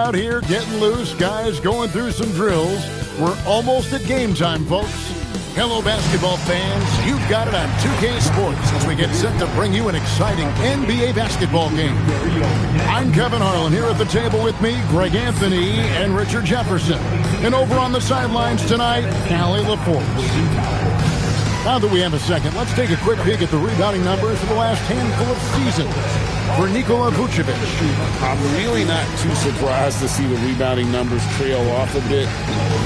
out here getting loose, guys going through some drills. We're almost at game time, folks. Hello, basketball fans. You've got it on 2K Sports as we get set to bring you an exciting NBA basketball game. I'm Kevin Harlan. Here at the table with me, Greg Anthony and Richard Jefferson. And over on the sidelines tonight, Allie LaForce. Now that we have a second, let's take a quick peek at the rebounding numbers for the last handful of seasons for Nikola Vucevic. I'm really not too surprised to see the rebounding numbers trail off a bit.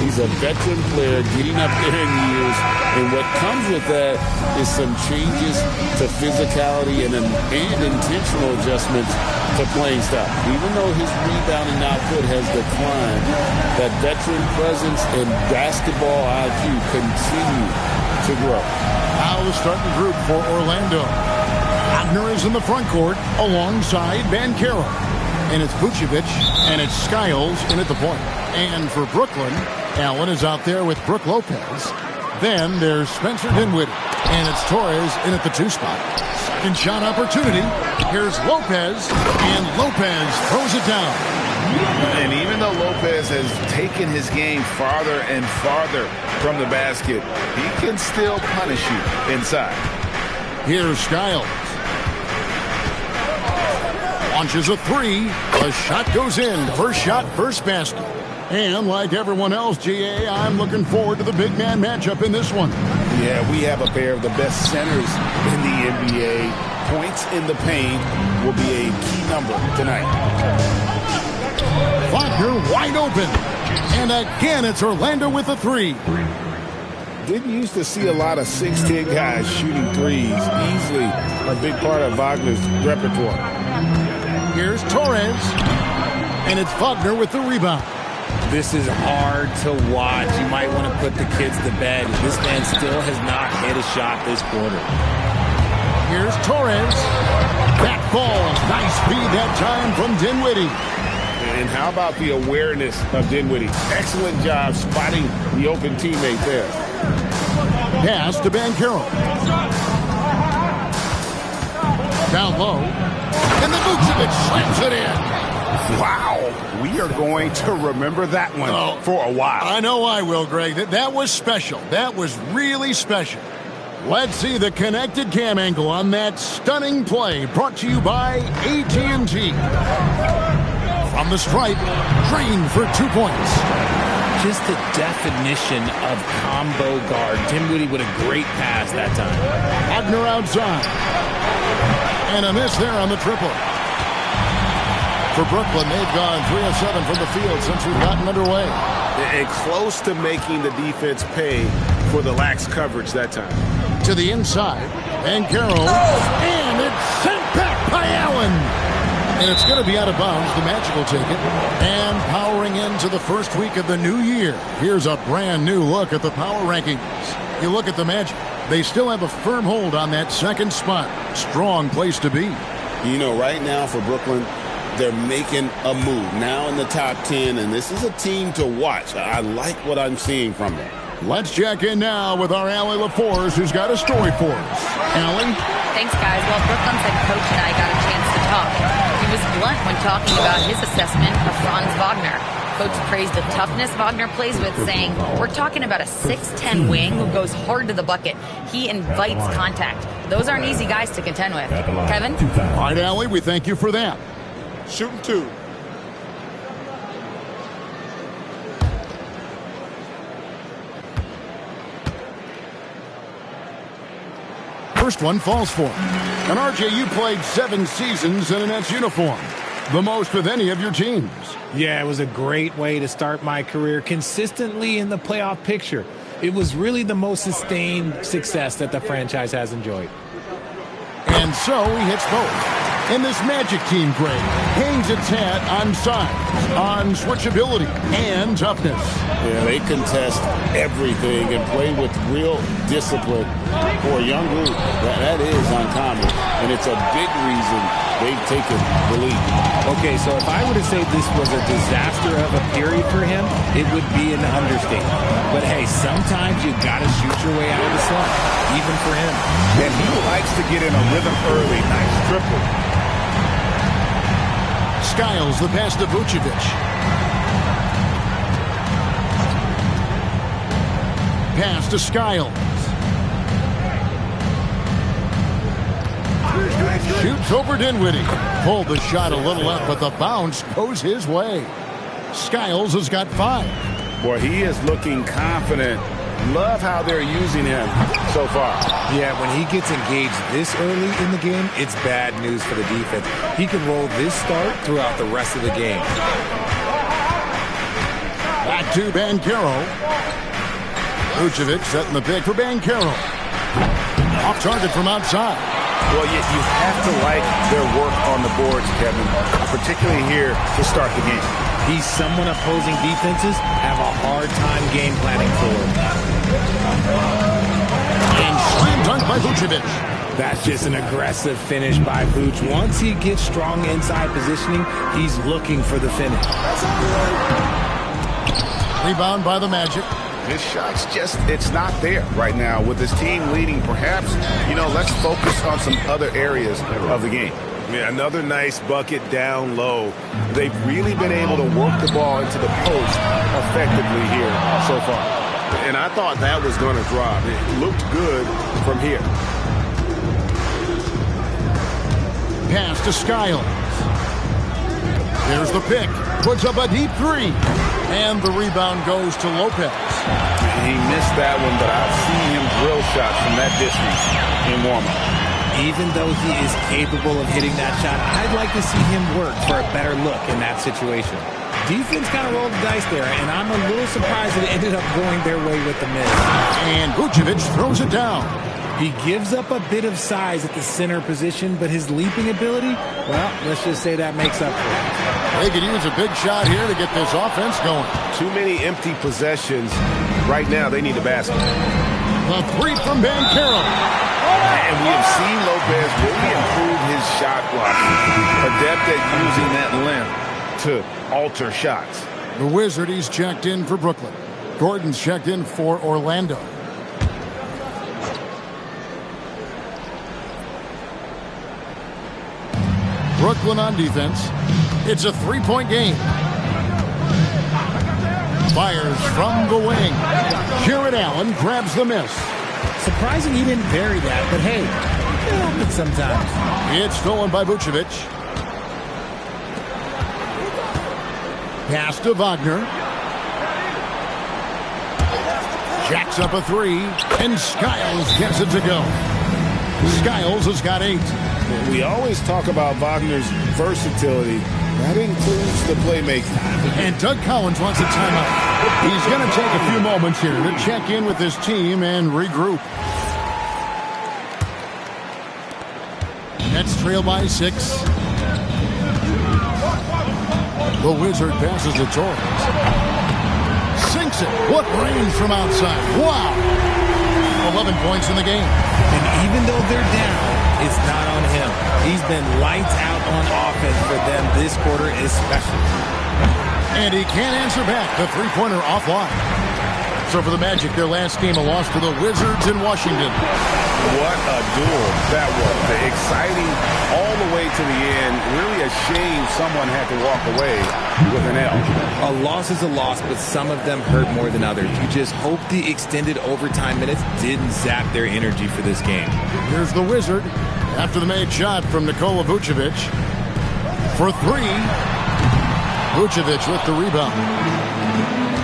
He's a veteran player getting up there in years, and what comes with that is some changes to physicality and intentional adjustments to playing style. Even though his rebounding output has declined, that veteran presence and basketball IQ continue to grow. Now the starting group for Orlando. Wagner is in the front court alongside Banchero. And it's Vucevic and it's Skiles in at the point. And for Brooklyn, Allen is out there with Brook Lopez. Then there's Spencer Dinwiddie. And it's Torres in at the 2 spot. Second shot opportunity. Here's Lopez. And Lopez throws it down. And even though Lopez has taken his game farther and farther from the basket, he can still punish you inside. Here's Skiles. Launches a 3. The shot goes in. First shot, first basket. And like everyone else, GA, I'm looking forward to the big man matchup in this one. Yeah, we have a pair of the best centers in the NBA. Points in the paint will be a key number tonight. Wagner wide open. And again, it's Orlando with a 3. Didn't used to see a lot of 6'10" guys shooting threes. Easily a big part of Wagner's repertoire. Here's Torres. And it's Wagner with the rebound. This is hard to watch. You might want to put the kids to bed. This man still has not hit a shot this quarter. Here's Torres. Back ball. Nice feed that time from Dinwiddie. And how about the awareness of Dinwiddie? Excellent job spotting the open teammate there. Pass to Banchero. Down low. And the Vucevic slams it in. Wow. We are going to remember that one for a while. I know I will, Greg. That was special. That was really special. Let's see the connected cam angle on that stunning play brought to you by AT&T. From the stripe, drained for 2 points. Just the definition of combo guard. Dinwiddie with a great pass that time. Wagner outside. And a miss there on the triple. For Brooklyn, they've gone 3 of 7 from the field since we've gotten underway. And close to making the defense pay for the lax coverage that time. To the inside, Banchero, and it's sent back by Allen. And it's going to be out of bounds. The Magic will take it. And powering into the first week of the new year, here's a brand new look at the power rankings. You look at the Magic. They still have a firm hold on that second spot. Strong place to be. You know, right now for Brooklyn, they're making a move. Now in the top 10, and this is a team to watch. I like what I'm seeing from them. Let's check in now with our Allie LaForce, who's got a story for us. Allie? Thanks, guys. Well, Brooklyn's head coach and I got a chance to talk. He was blunt when talking about his assessment of Franz Wagner. Coach praised the toughness Wagner plays with, saying, we're talking about a 6'10" wing who goes hard to the bucket. He invites contact. Those aren't easy guys to contend with. Kevin? All right, Allie, we thank you for that. Shooting 2. First one falls for him. And RJ, you played 7 seasons in a Nets uniform. The most with any of your teams. Yeah, it was a great way to start my career consistently in the playoff picture. It was really the most sustained success that the franchise has enjoyed. And so he hits both. And this Magic team, Greg, hangs its hat on size, on switchability, and toughness. Yeah, they contest everything and play with real discipline. For a young group, that is uncommon. And it's a big reason they've taken the lead. Okay, so if I were to say this was a disaster of a period for him, it would be an understatement. But hey, sometimes you got to shoot your way out of the slump, even for him. And he likes to get in a rhythm early. Nice triple. Skiles, the pass to Vucevic. Pass to Skiles. Shoots over Dinwiddie. Pulled the shot a little up, but the bounce goes his way. Skiles has got 5. Boy, he is looking confident. Love how they're using him so far. Yeah, when he gets engaged this early in the game, it's bad news for the defense. He can roll this start throughout the rest of the game. Back to Banchero. Vucevic setting the pick for Banchero. Off target from outside. Well, you have to like their work on the boards, Kevin, particularly here to start the game. He's someone opposing defenses have a hard time game planning for. And slam dunk by Vucevic. That's just an aggressive finish by Vooch. Once he gets strong inside positioning, he's looking for the finish. Rebound by the Magic. His shot's just, it's not there right now. With his team leading, perhaps, let's focus on some other areas of the game. Yeah, another nice bucket down low. They've really been able to work the ball into the post effectively here so far. And I thought that was going to drop. It looked good from here. Pass to Skiles. There's the pick. Puts up a deep 3. And the rebound goes to Lopez. He missed that one, but I've seen him drill shots from that distance in warm-up. Even though he is capable of hitting that shot, I'd like to see him work for a better look in that situation. Defense kind of rolled the dice there, and I'm a little surprised that it ended up going their way with the miss. And Vucevic throws it down. He gives up a bit of size at the center position, but his leaping ability, well, let's just say that makes up for it. They could use a big shot here to get this offense going. Too many empty possessions. Right now, they need a basket. The 3 from Banchero. And we have seen Lopez really improve his shot blocking. Adept at using that length to alter shots. The Wizard, he's checked in for Brooklyn. Gordon's checked in for Orlando. Brooklyn on defense. It's a 3-point game. Fires from the wing. Jarrett Allen grabs the miss. Surprising he didn't bury that, but hey, it happens sometimes. It's stolen by Vucevic. Pass to Wagner. Jacks up a 3, and Skiles gets it to go. Skiles has got 8. We always talk about Wagner's versatility. That includes the playmaking. And Doug Collins wants a timeout. He's going to take a few moments here to check in with his team and regroup. Nets trail by 6. The Wizard passes to Torres. Sinks it. What range from outside. Wow. 11 points in the game. And even though they're down, it's not on him. He's been lights out on offense for them this quarter especially. And he can't answer back. The 3-pointer offline. So for the Magic, their last game, a loss to the Wizards in Washington. What a duel that was. Exciting all the way to the end. Really a shame someone had to walk away with an L. A loss is a loss, but some of them hurt more than others. You just hope the extended overtime minutes didn't zap their energy for this game. Here's the Wizard after the made shot from Nikola Vucevic. For 3. Vucevic with the rebound.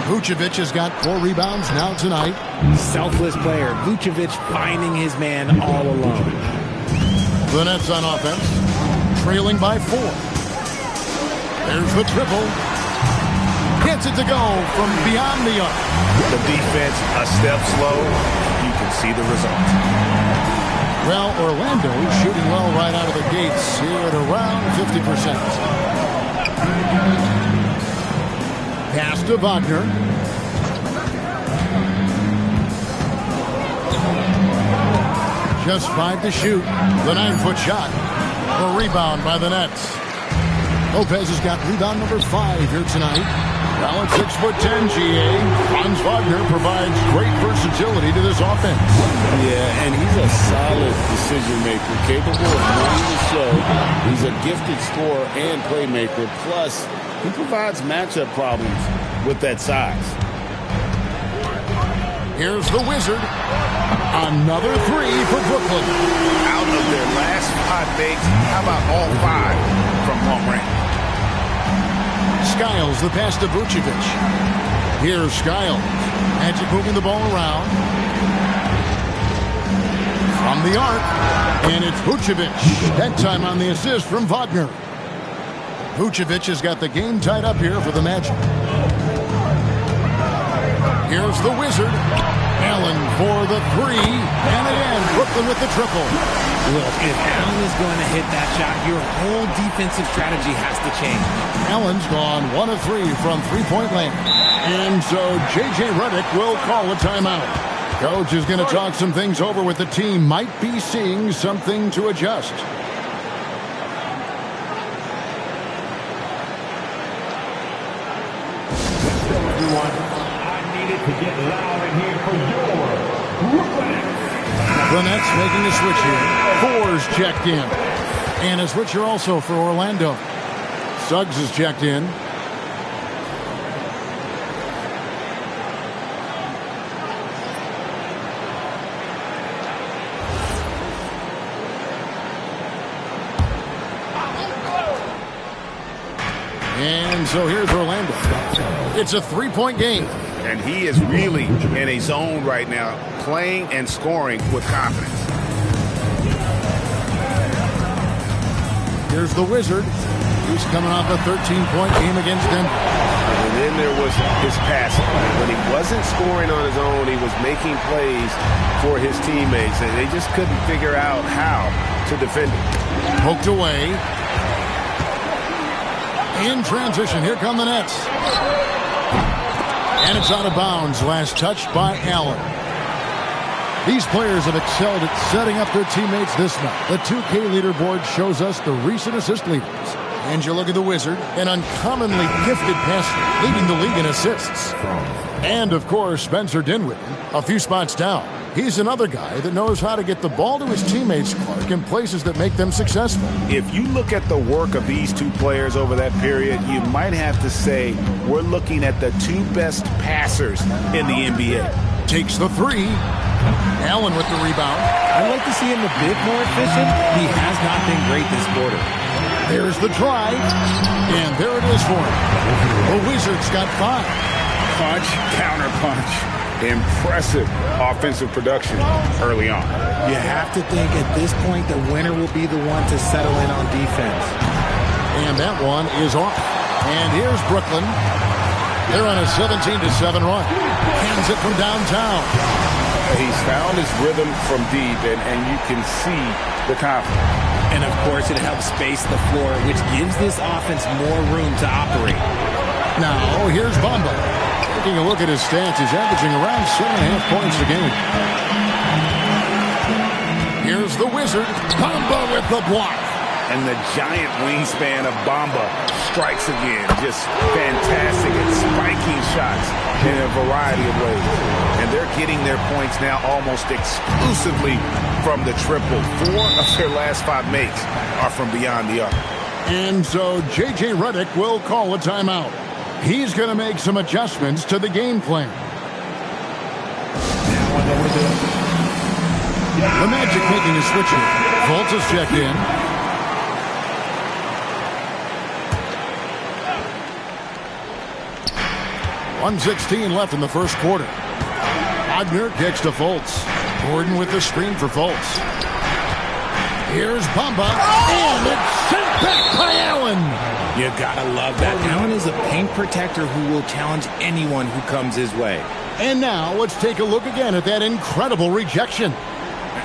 Vucevic has got 4 rebounds now tonight. Selfless player. Vucevic finding his man all alone. The Nets on offense, trailing by 4. There's the triple. Gets it to go from beyond the arc. The defense a step slow. You can see the result. Well, Orlando shooting well right out of the gates here at around 50%. Pass to Wagner. Just 5 to shoot. The 9-foot shot. The rebound by the Nets. Lopez has got rebound number 5 here tonight. Now at 6'10", GA, Franz Wagner provides great versatility to this offense. Yeah, and he's a solid decision maker, capable of running the show. He's a gifted scorer and playmaker. Plus, he provides matchup problems with that size. Here's the Wizard. Another three for Brooklyn. Out of their last 5 makes, how about all 5 from long range? Skiles the pass to Vucevic. Here's Skiles. Magic moving the ball around. From the arc. And it's Vucevic. That time on the assist from Wagner. Vucevic has got the game tied up here for the Magic. Here's the Wizard. Allen for the three. And again, Brooklyn with the triple. Look, if Allen is going to hit that shot, your whole defensive strategy has to change. Allen's gone 1 of 3 from three-point land. And so J.J. Redick will call a timeout. Coach is going to talk some things over with the team. Might be seeing something to adjust. To get loud in here for your Brooklyn. The Nets making a switch here. Fours checked in. And a switcher also for Orlando. Suggs is checked in. And so here's Orlando. It's a three-point game. And he is really in a zone right now, playing and scoring with confidence. Here's the Wizard. He's coming off a 13-point game against Denver. And then there was his passing. When he wasn't scoring on his own, he was making plays for his teammates, and they just couldn't figure out how to defend him. Poked away. In transition, here come the Nets. And it's out of bounds. Last touch by Allen. These players have excelled at setting up their teammates this night. The 2K leaderboard shows us the recent assist leaders. And you look at the Wizard, an uncommonly gifted passer, leading the league in assists. And, of course, Spencer Dinwiddie, a few spots down. He's another guy that knows how to get the ball to his teammates, Clark, in places that make them successful. If you look at the work of these two players over that period, you might have to say we're looking at the 2 best passers in the NBA. Takes the three. Allen with the rebound. I'd like to see him a bit more efficient. He has not been great this quarter. There's the drive. And there it is for him. The Wizards got 5. Punch, counter punch. Impressive offensive production early on. You have to think at this point the winner will be the one to settle in on defense. And that one is off. And here's Brooklyn. They're on a 17-7 run. Hands it from downtown. He's found his rhythm from deep, and you can see the confidence. And, of course, it helps space the floor, which gives this offense more room to operate. Now, here's Bamba. Taking a look at his stats, he's averaging around 7.5 points a game. Here's the Wizard. Bamba with the block. And the giant wingspan of Bamba strikes again. Just fantastic at spiking shots in a variety of ways. And they're getting their points now almost exclusively from the triple. 4 of their last 5 makes are from beyond the arc. And so J.J. Redick will call a timeout. He's going to make some adjustments to the game plan. The Magic making a switch here. Fultz is checked in. .116 left in the first quarter. Wagner kicks to Fultz. Gordon with the screen for Fultz. Here's Bamba. And it's sent back by Allen. You gotta love that. Allen is a paint protector who will challenge anyone who comes his way. And now let's take a look again at that incredible rejection.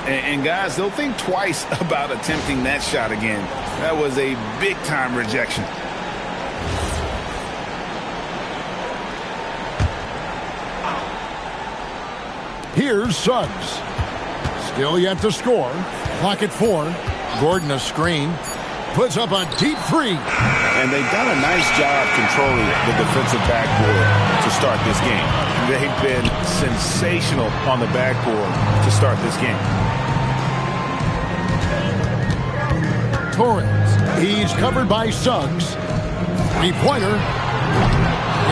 And guys, they'll think twice about attempting that shot again. That was a big-time rejection. Here's Suggs. Still yet to score. Clock at 4. Gordon a screen. Puts up a deep 3. And they've done a nice job controlling the defensive backboard to start this game. They've been sensational on the backboard to start this game. Torres, he's covered by Suggs. Three-pointer.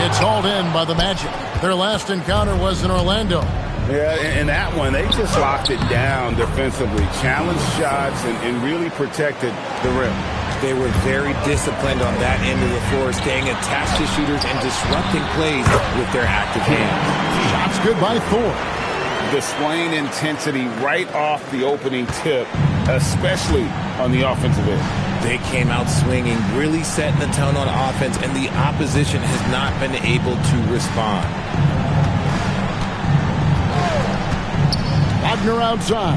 It's hauled in by the Magic. Their last encounter was in Orlando. Yeah, and that one, they just locked it down defensively, challenged shots, and really protected the rim. They were very disciplined on that end of the floor, staying attached to shooters and disrupting plays with their active hands. Shots good by Thor. Displaying intensity right off the opening tip, especially on the offensive end. They came out swinging, really setting the tone on offense, and the opposition has not been able to respond. Wagner outside.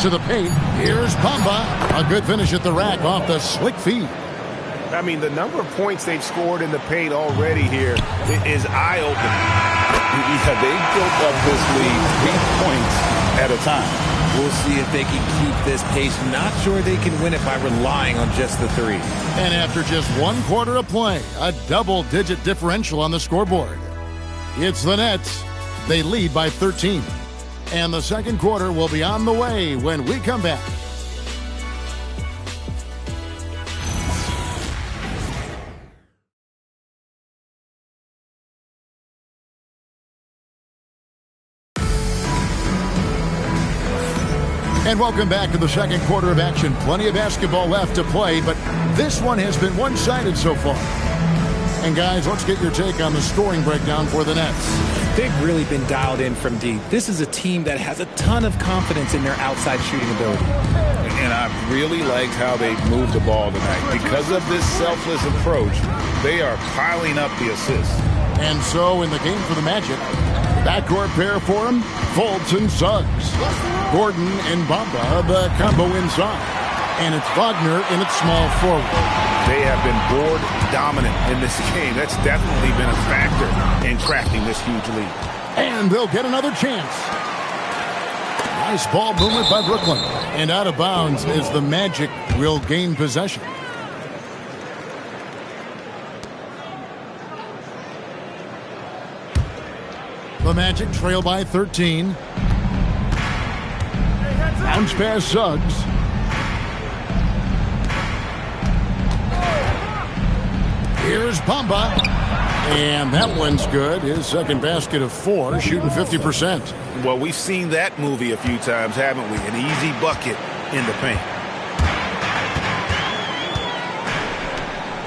To the paint. Here's Bamba. A good finish at the rack off the slick feed. I mean, the number of points they've scored in the paint already here is eye-opening. Yeah, they built up this lead 3 points at a time. We'll see if they can keep this pace. Not sure they can win it by relying on just the three. And after just 1 quarter of play, a double-digit differential on the scoreboard. It's the Nets. They lead by 13. And the second quarter will be on the way when we come back. And welcome back to the second quarter of action. Plenty of basketball left to play, but this one has been one-sided so far. And guys, let's get your take on the scoring breakdown for the Nets. They've really been dialed in from deep. This is a team that has a ton of confidence in their outside shooting ability. And I really liked how they moved the ball tonight. Because of this selfless approach, they are piling up the assists. And so in the game for the Magic, backcourt pair for them, Fultz and Suggs. Gordon and Bamba, the combo inside. And it's Wagner in its small forward. They have been board dominant in this game. That's definitely been a factor in crafting this huge lead. And they'll get another chance. Nice ball movement by Brooklyn. And out of bounds as the Magic will gain possession. The Magic trail by 13. Bounce pass Suggs. Here's Bamba. And that one's good. His second basket of 4, shooting 50%. Well, we've seen that movie a few times, haven't we? An easy bucket in the paint.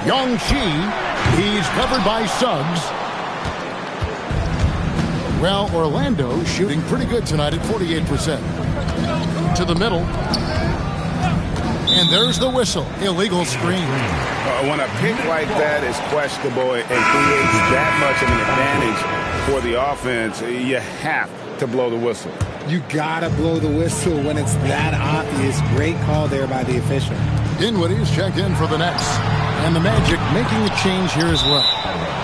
Young-Chi, he's covered by Suggs. Well, Orlando shooting pretty good tonight at 48%. To the middle. And there's the whistle. Illegal screen. When a pick like that is questionable and creates that much of an advantage for the offense, you have to blow the whistle. You gotta blow the whistle when it's that obvious. Great call there by the official. Dinwiddie's checked in for the Nets. And the Magic making a change here as well.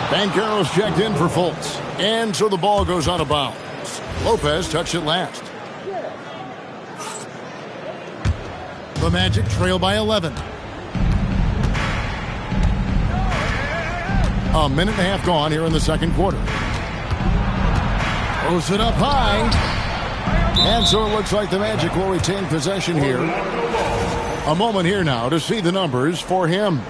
Banchero's checked in for Fultz. And so the ball goes out of bounds. Lopez touched it last. The Magic trail by 11. A minute and a half gone here in the second quarter. Throws it up high. And so it looks like the Magic will retain possession here. A moment here now to see the numbers for him.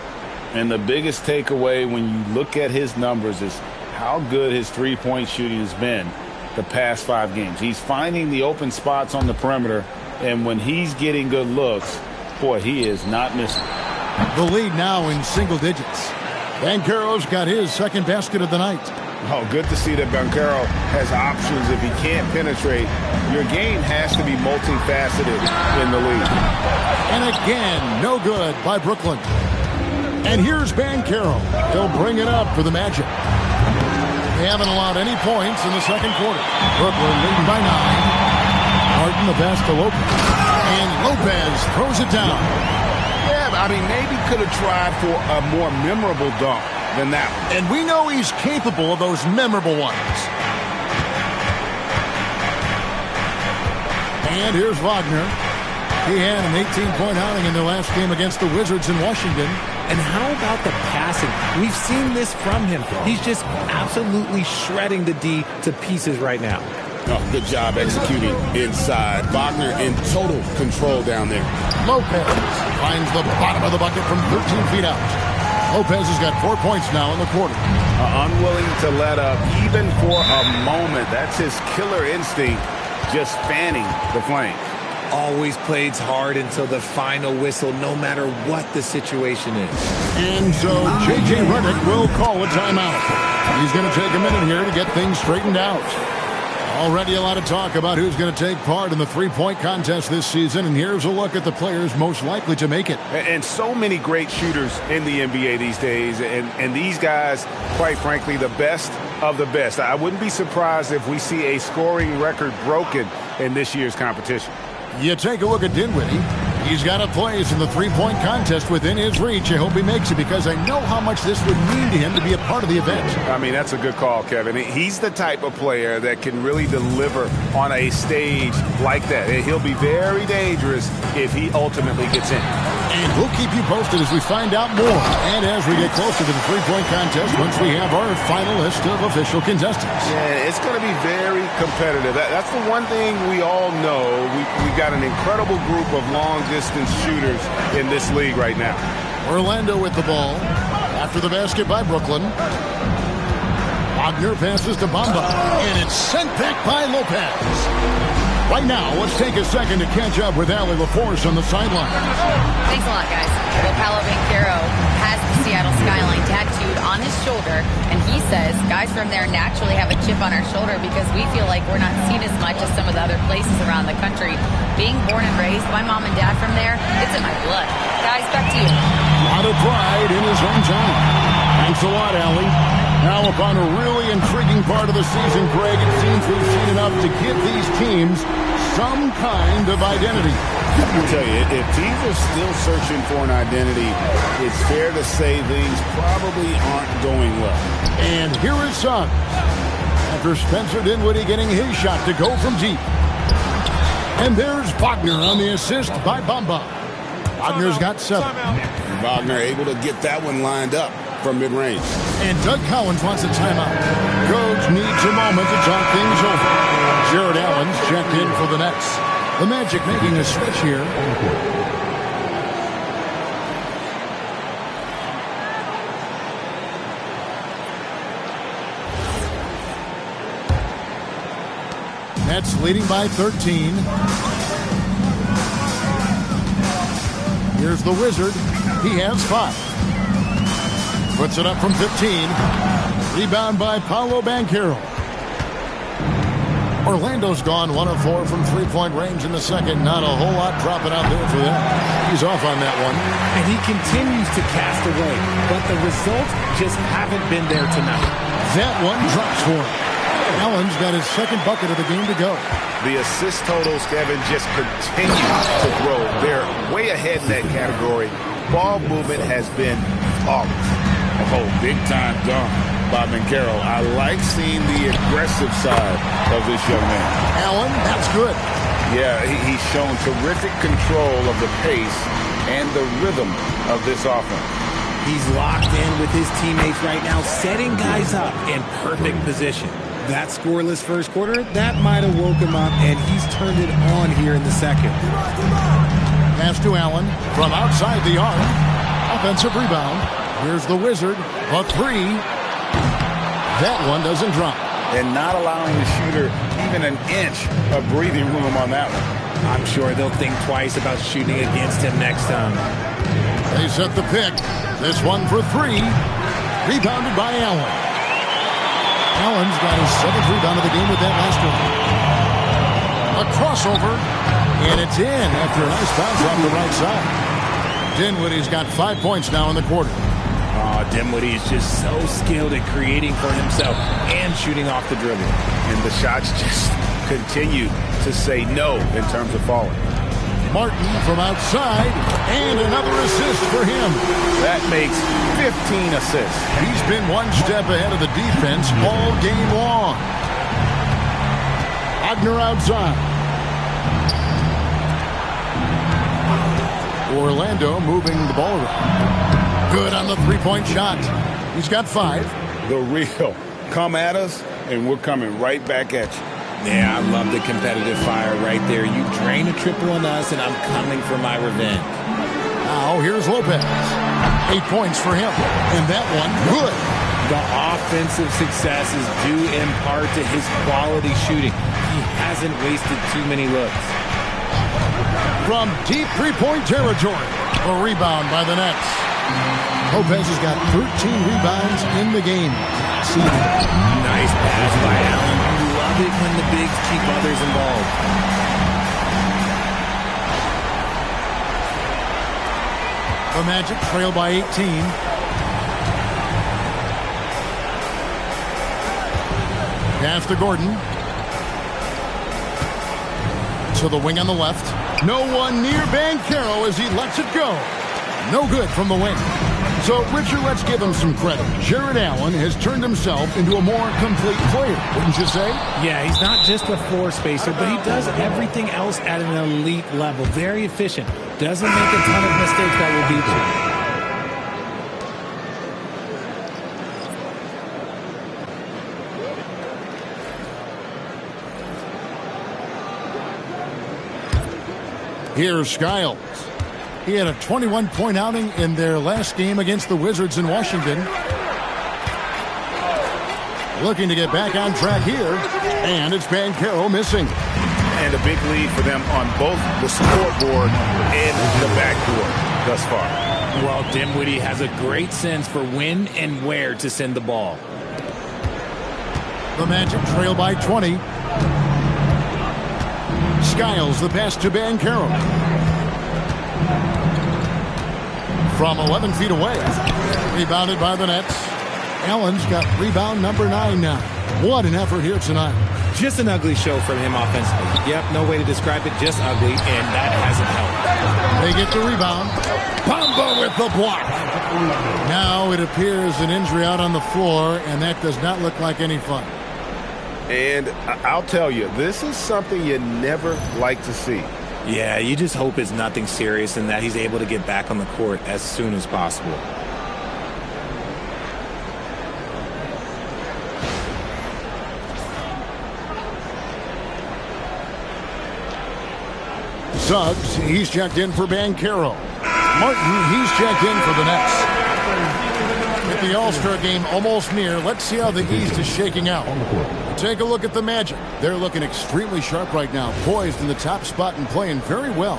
And the biggest takeaway when you look at his numbers is how good his three-point shooting has been the past 5 games. He's finding the open spots on the perimeter, and when he's getting good looks, boy, he is not missing. The lead now in single digits. Banchero's got his second basket of the night. Oh, good to see that Banchero has options. If he can't penetrate, your game has to be multifaceted in the league. And again, no good by Brooklyn. And here's Banchero. He'll bring it up for the Magic. They haven't allowed any points in the second quarter. Brooklyn leading by 9. Martin the pass to Lopez. And Lopez throws it down. Yeah, I mean, maybe could have tried for a more memorable dunk than that one. And we know he's capable of those memorable ones. And here's Wagner. He had an 18-point outing in their last game against the Wizards in Washington. And how about the passing? We've seen this from him. He's just absolutely shredding the D to pieces right now. Oh, good job executing inside. Wagner in total control down there. Lopez finds the bottom of the bucket from 13 feet out. Lopez has got 4 points now in the quarter. Unwilling to let up even for a moment. That's his killer instinct, just fanning the flame. Always plays hard until the final whistle, no matter what the situation is. And so J.J. Redick will call a timeout. He's going to take a minute here to get things straightened out. Already a lot of talk about who's going to take part in the three-point contest this season, and here's a look at the players most likely to make it. And so many great shooters in the NBA these days, and these guys, quite frankly, the best of the best. I wouldn't be surprised if we see a scoring record broken in this year's competition. You take a look at Dinwiddie. He's got a place in the three-point contest within his reach. I hope he makes it because I know how much this would mean to him to be a part of the event. I mean, that's a good call, Kevin. He's the type of player that can really deliver on a stage like that. He'll be very dangerous if he ultimately gets in. And we'll keep you posted as we find out more. And as we get closer to the three-point contest, once we have our final list of official contestants. Yeah, it's going to be very competitive. That's the one thing we all know. We got an incredible group of long-distance shooters in this league right now. Orlando with the ball. After the basket by Brooklyn. Wagner passes to Bamba. And it's sent back by Lopez. Right now, let's take a second to catch up with Allie LaForce on the sideline. Thanks a lot, guys. Well, Paolo Banchero has the Seattle skyline tattooed on his shoulder, and he says guys from there naturally have a chip on our shoulder because we feel like we're not seen as much as some of the other places around the country. Being born and raised, my mom and dad from there, it's in my blood. Guys, back to you. A lot of pride in his hometown. Thanks a lot, Allie. Now upon a really intriguing part of the season, Greg, it seems we've seen enough to give these teams some kind of identity. I tell you, if teams are still searching for an identity, it's fair to say things probably aren't going well. And here is Suggs. After Spencer Dinwiddie getting his shot to go from deep. And there's Wagner on the assist by Bamba. Wagner's got 7. Wagner able to get that one lined up from mid-range. And Doug Collins wants a timeout. Coach needs a moment to talk things over. Jared Allen's checked in for the Nets. The Magic making a switch here. Nets leading by 13. Here's the Wizard. He has 5. Puts it up from 15. Rebound by Paolo Banchero. Orlando's gone 1 of 4 from three-point range in the second. Not a whole lot dropping out there for them. He's off on that one. And he continues to cast away, but the results just haven't been there tonight. That one drops for him. Allen's got his second bucket of the game to go. The assist totals, Kevin, just continue to grow. They're way ahead in that category. Ball movement has been flawless. Oh, big-time dunk by Banchero. I like seeing the aggressive side of this young man. Allen, that's good. Yeah, he's shown terrific control of the pace and the rhythm of this offense. He's locked in with his teammates right now, setting guys up in perfect position. That scoreless first quarter, that might have woke him up, and he's turned it on here in the second. Pass to Allen from outside the arc. Offensive rebound. Here's the Wizard. A 3. That one doesn't drop. And not allowing the shooter even an inch of breathing room on that one. I'm sure they'll think twice about shooting against him next time. They set the pick. This one for 3. Rebounded by Allen. Allen's got his 7th rebound of the game with that last one. A crossover. And it's in after a nice bounce on the right side. Dinwiddie's got 5 points now in the quarter. Dinwiddie is just so skilled at creating for himself and shooting off the dribble. And the shots just continue to say no in terms of falling. Martin from outside, and another assist for him. That makes 15 assists. He's been one step ahead of the defense all game long. Wagner outside. Orlando moving the ball around. Good on the three-point shot. He's got 5. The real. Come at us, and we're coming right back at you. Yeah, I love the competitive fire right there. You drain a triple on us, and I'm coming for my revenge. Now here's Lopez. 8 points for him. And that one, good. The offensive success is due in part to his quality shooting. He hasn't wasted too many looks. From deep three-point territory, a rebound by the Nets. Lopez has got 13 rebounds in the game. Nice pass by Allen. You love it when the bigs keep others involved. The Magic trail by 18. Pass to Gordon. To the wing on the left. No one near Banchero as he lets it go. No good from the wing. So, Richard, let's give him some credit. Jared Allen has turned himself into a more complete player, wouldn't you say? Yeah, he's not just a floor spacer, but he does everything else at an elite level. Very efficient. Doesn't make a ton of mistakes that will beat you. Here's Skiles. He had a 21-point outing in their last game against the Wizards in Washington. Looking to get back on track here. And it's Banchero missing. And a big lead for them on both the scoreboard and the backboard thus far. Well, Dinwiddie has a great sense for when and where to send the ball. The Magic trail by 20. Skiles the pass to Banchero. From 11 feet away. Rebounded by the Nets. Allen's got rebound number 9 now. What an effort here tonight. Just an ugly show from him offensively. Yep, no way to describe it, just ugly, and that hasn't helped. They get the rebound. Bamba with the block. Now it appears an injury out on the floor, and that does not look like any fun. And I'll tell you, this is something you never like to see. Yeah, you just hope it's nothing serious and that he's able to get back on the court as soon as possible. Suggs, he's checked in for Banchero. Martin, he's checked in for the Nets. With the All-Star game almost near, let's see how the East is shaking out. Take a look at the Magic. They're looking extremely sharp right now, poised in the top spot and playing very well.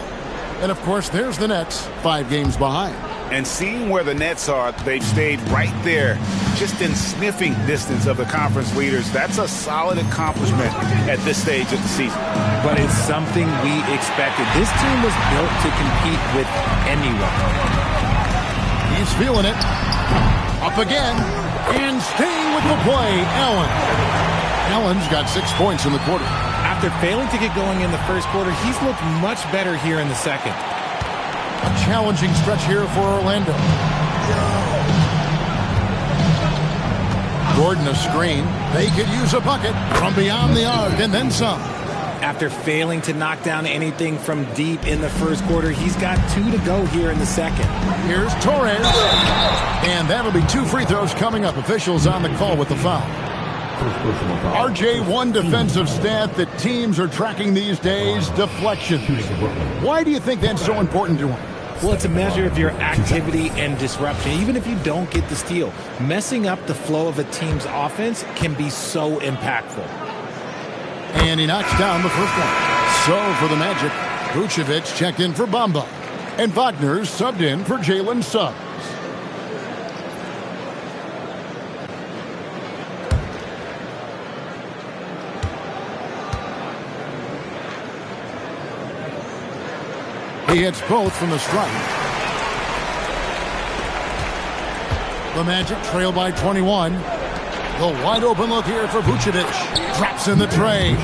And, of course, there's the Nets, 5 games behind. And seeing where the Nets are, they've stayed right there, just in sniffing distance of the conference leaders. That's a solid accomplishment at this stage of the season. But it's something we expected. This team was built to compete with anyone. He's feeling it. Up again. And staying with the play, Allen. Allen's got 6 points in the quarter. After failing to get going in the first quarter, he's looked much better here in the second. A challenging stretch here for Orlando. Gordon a screen. They could use a bucket from beyond the arc and then some. After failing to knock down anything from deep in the first quarter, he's got 2 to go here in the second. Here's Torres. And that'll be 2 free throws coming up. Officials on the call with the foul. RJ, one defensive stat that teams are tracking these days, deflections. Why do you think that's so important to them? Well, it's a measure of your activity and disruption. Even if you don't get the steal, messing up the flow of a team's offense can be so impactful. And he knocks down the first one. So for the Magic, Vucevic checked in for Bamba. And Wagner subbed in for Jalen Suggs. He hits both from the strike. The Magic trail by 21. The wide open look here for Vucevic. Drops in the tray.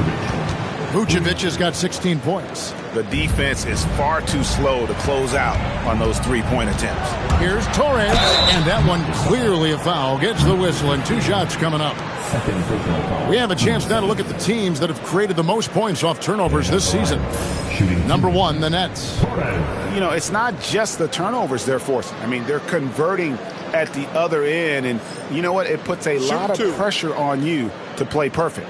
Vucevic has got 16 points. The defense is far too slow to close out on those three-point attempts. Here's Torres. And that one clearly a foul. Gets the whistle and 2 shots coming up. We have a chance now to look at the teams that have created the most points off turnovers this season. Number 1, the Nets. you know, it's not just the turnovers they're forcing. I mean, they're converting at the other end, and you know what? It puts a lot of pressure on you to play perfect.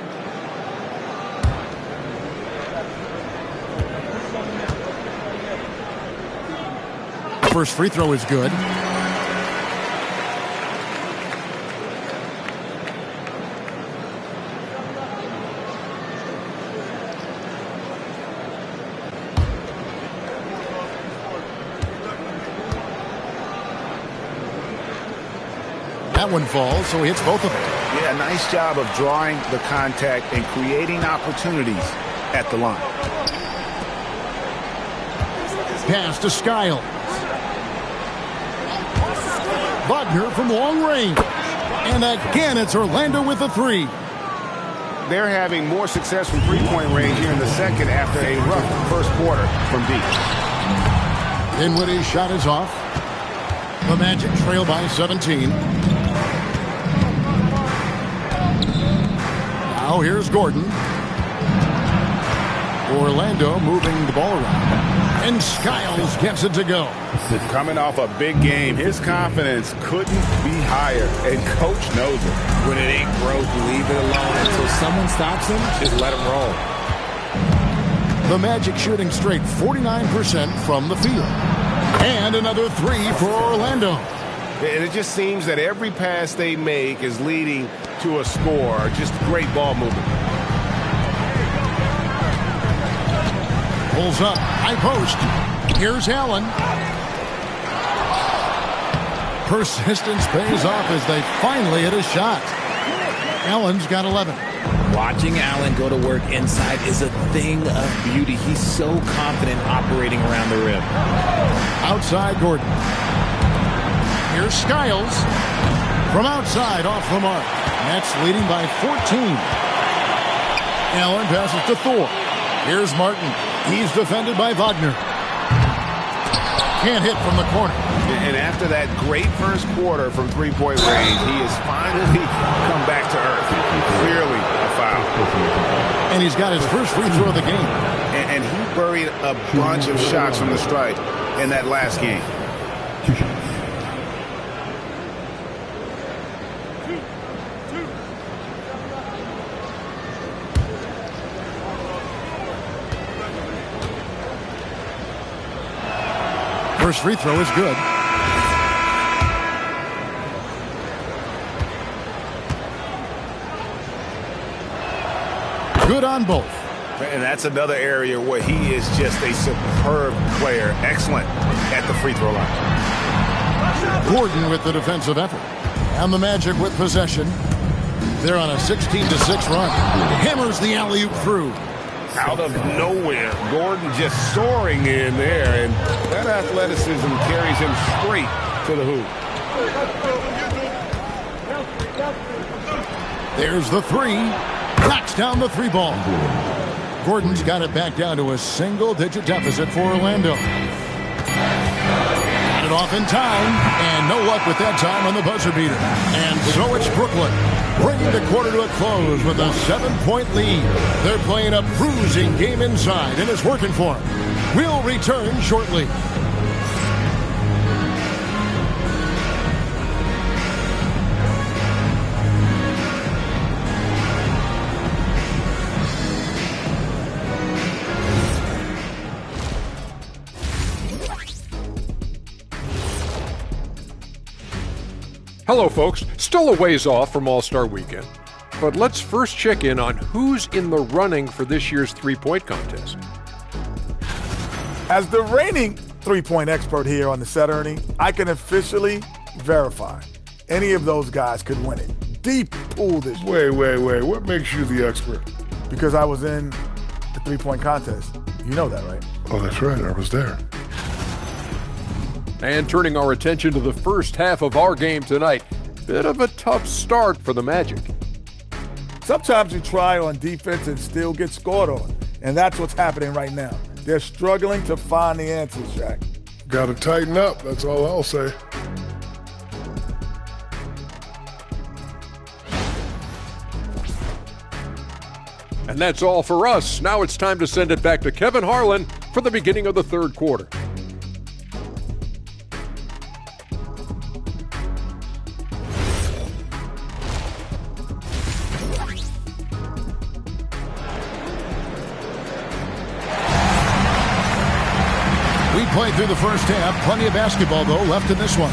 First free throw is good. That one falls, so he hits both of them. Yeah, nice job of drawing the contact and creating opportunities at the line. Pass to Skiles. Wagner from long range. And again, it's Orlando with the three. They're having more success from three-point range here in the second after a rough first quarter from deep. Dinwiddie's shot is off. The Magic trail by 17. Now here's Gordon. Orlando moving the ball around. And Skiles gets it to go. Coming off a big game, his confidence couldn't be higher, and Coach knows it. When it ain't broke, leave it alone until someone stops him. Just let him roll. The Magic shooting straight 49% from the field. And another three for Orlando. And it just seems that every pass they make is leading to a score. Just great ball movement. Pulls up, high post. Here's Allen. Persistence pays off as they finally hit a shot. Allen's got 11. Watching Allen go to work inside is a thing of beauty. He's so confident operating around the rim. Outside Gordon. Here's Skiles. From outside, off the mark. Nets leading by 14. Allen passes to Thor. Here's Martin. He's defended by Wagner. Can't hit from the corner. And after that great first quarter from three-point range, he has finally come back to earth. Clearly a foul. And he's got his first free throw of the game. And he buried a bunch of shots from the stripe in that last game. First free throw is good. Good on both. And that's another area where he is just a superb player. Excellent at the free throw line. Gordon with the defensive effort. And the Magic with possession. They're on a 16-6 run. Hammers the alley-oop through. Out of nowhere, Gordon just soaring in there, and that athleticism carries him straight to the hoop. There's the three. Knocks down the three ball. Gordon's got it back down to a single-digit deficit for Orlando. Got it off in time, and no luck with that time on the buzzer beater. And so it's Brooklyn, bringing the quarter to a close with a 7-point lead. They're playing a bruising game inside, and it's working for them. We'll return shortly. Hello, folks. Still a ways off from All-Star Weekend, but let's first check in on who's in the running for this year's three-point contest. As the reigning three-point expert here on the Set Ernie, I can officially verify any of those guys could win it. Deep pool this year. Wait. What makes you the expert? Because I was in the three-point contest. You know that, right? Oh, that's right. I was there. And turning our attention to the first half of our game tonight, bit of a tough start for the Magic. Sometimes you try on defense and still get scored on, and that's what's happening right now. They're struggling to find the answers, Jack. Got to tighten up. That's all I'll say. And that's all for us. Now it's time to send it back to Kevin Harlan for the beginning of the third quarter. play through the first half. Plenty of basketball, though, left in this one.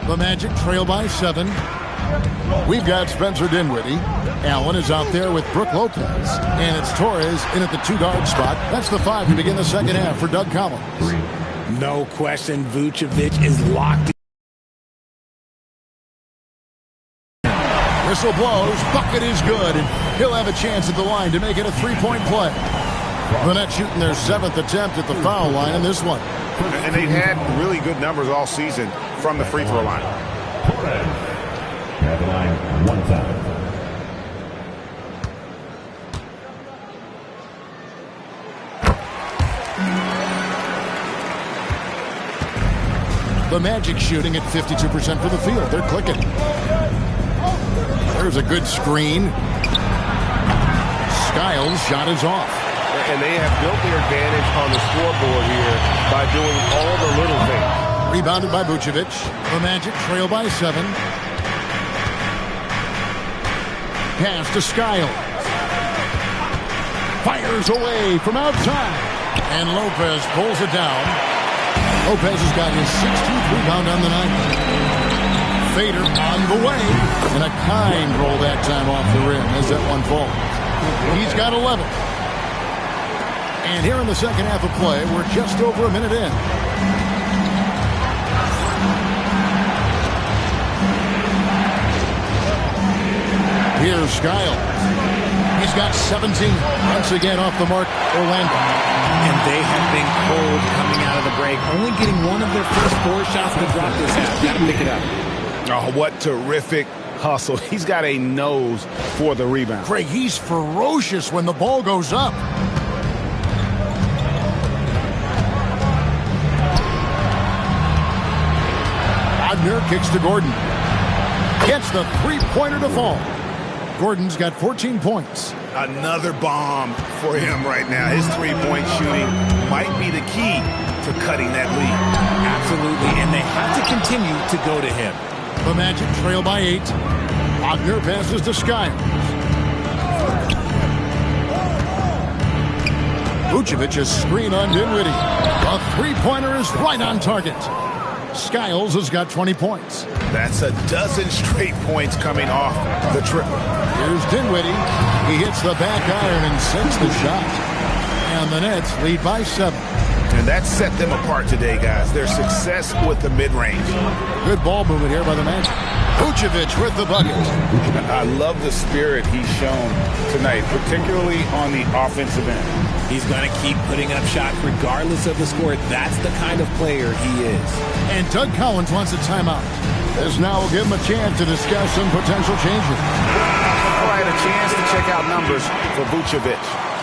The Magic trail by 7. We've got Spencer Dinwiddie. Allen is out there with Brook Lopez. And it's Torres in at the 2-guard spot. That's the 5 to begin the second half for Doug Collins. No question, Vucevic is locked in. Whistle blows. Bucket is good. And he'll have a chance at the line to make it a 3-point play. The Nets shooting their 7th attempt at the foul line in this one. And they've had really good numbers all season from the free throw line. At the line, 1 time. The Magic shooting at 52% for the field. They're clicking. There's a good screen. Skiles' shot is off. And they have built their advantage on the scoreboard here by doing all the little things. Rebounded by Vucevic. The Magic trail by 7. Pass to Skiles. Fires away from outside. And Lopez pulls it down. Lopez has got his 16th rebound on the night. Fader on the way. And a kind roll that time off the rim as that one falls. He's got 11. And here in the second half of play, we're just over a minute in. Here's Skiles. He's got 17. Once again off the mark, Orlando. And they have been cold coming out of the break. Only getting one of their first 4 shots to drop this half. Got to pick it up. Oh, what terrific hustle. He's got a nose for the rebound. Craig, he's ferocious when the ball goes up. Wagner kicks to Gordon. Gets the 3-pointer to fall. Gordon's got 14 points. Another bomb for him right now. His 3-point shooting might be the key to cutting that lead. Absolutely, and they have to continue to go to him. The Magic trail by 8. Wagner passes to Skiles. Vucevic is screen on Dinwiddie. The 3-pointer is right on target. Skiles has got 20 points. That's a dozen straight points coming off the triple. Here's Dinwiddie. He hits the back iron and sends the shot. And the Nets lead by 7. And that set them apart today, guys. Their success with the mid-range. Good ball movement here by the Magic. Vucevic with the bucket. I love the spirit he's shown tonight, particularly on the offensive end. He's going to keep putting up shots regardless of the score. That's the kind of player he is. And Doug Collins wants a timeout. This now will give him a chance to discuss some potential changes. All right, a chance to check out numbers for Vucevic.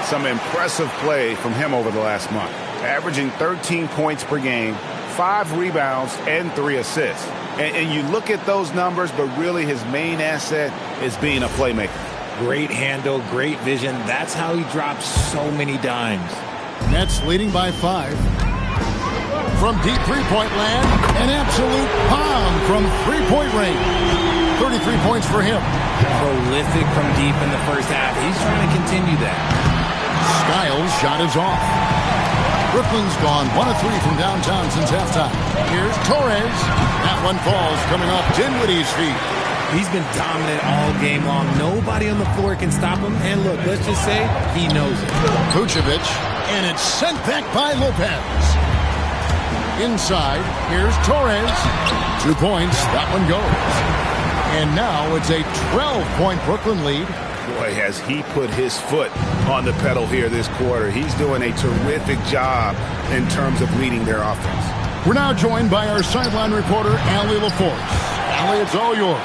Some impressive play from him over the last month. Averaging 13 points per game, 5 rebounds, and 3 assists. And you look at those numbers, but really his main asset is being a playmaker. Great handle, great vision. That's how he drops so many dimes. Nets leading by 5. From deep three-point land, an absolute bomb from three-point range. 33 points for him. Prolific from deep in the first half. He's trying to continue that. Skiles' shot is off. Brooklyn's gone 1 of 3 from downtown since halftime. Here's Torres. That one falls coming off Dinwiddie's feet. He's been dominant all game long. Nobody on the floor can stop him. And look, let's just say he knows it. Vucevic, and it's sent back by Lopez. Inside, here's Torres. 2 points, that one goes. And now it's a 12-point Brooklyn lead. Boy, has he put his foot on the pedal here this quarter. He's doing a terrific job in terms of leading their offense. We're now joined by our sideline reporter, Allie LaForce. Allie, it's all yours.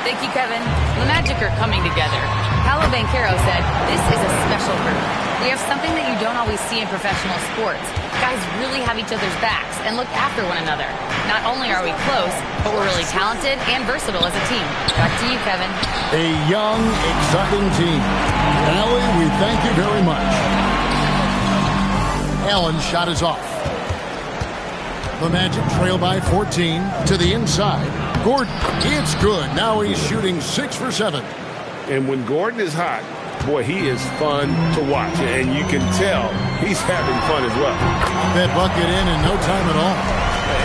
Thank you, Kevin. The Magic are coming together. Paolo Banchero said this is a special group. They have something that you don't always see in professional sports. Guys really have each other's backs and look after one another. Not only are we close, but we're really talented and versatile as a team. Back to you, Kevin. A young, exciting team. Allie, we thank you very much. Allen's shot is off. The Magic trail by 14 to the inside. Gordon, it's good. Now he's shooting 6 for 7. And when Gordon is hot, boy, he is fun to watch. And you can tell he's having fun as well. That bucket in no time at all.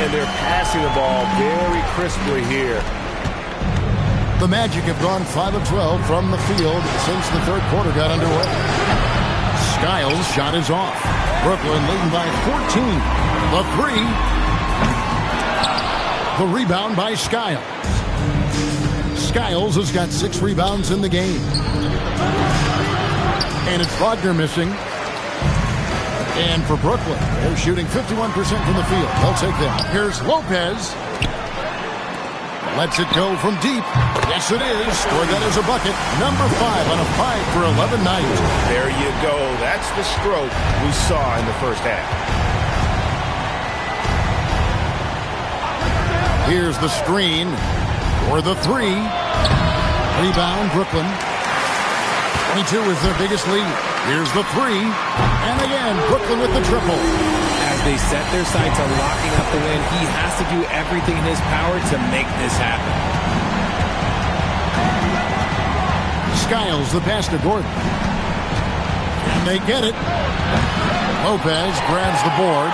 And they're passing the ball very crisply here. The Magic have gone 5 of 12 from the field since the third quarter got underway. Skiles' shot is off. Brooklyn leading by 14. The three. The rebound by Skiles. Skiles has got 6 rebounds in the game. And it's Wagner missing. And for Brooklyn, they're shooting 51% from the field. They'll take that. Here's Lopez. Lets it go from deep. Yes, it is. Scored that as a bucket. Number 5 on a 5 for 11 night. There you go. That's the stroke we saw in the first half. Here's the screen for the 3. Rebound, Brooklyn. 22 is their biggest lead. Here's the 3. And again, Brooklyn with the triple. As they set their sights on locking up the win, he has to do everything in his power to make this happen. Skiles, the pass to Gordon. And they get it. Lopez grabs the board.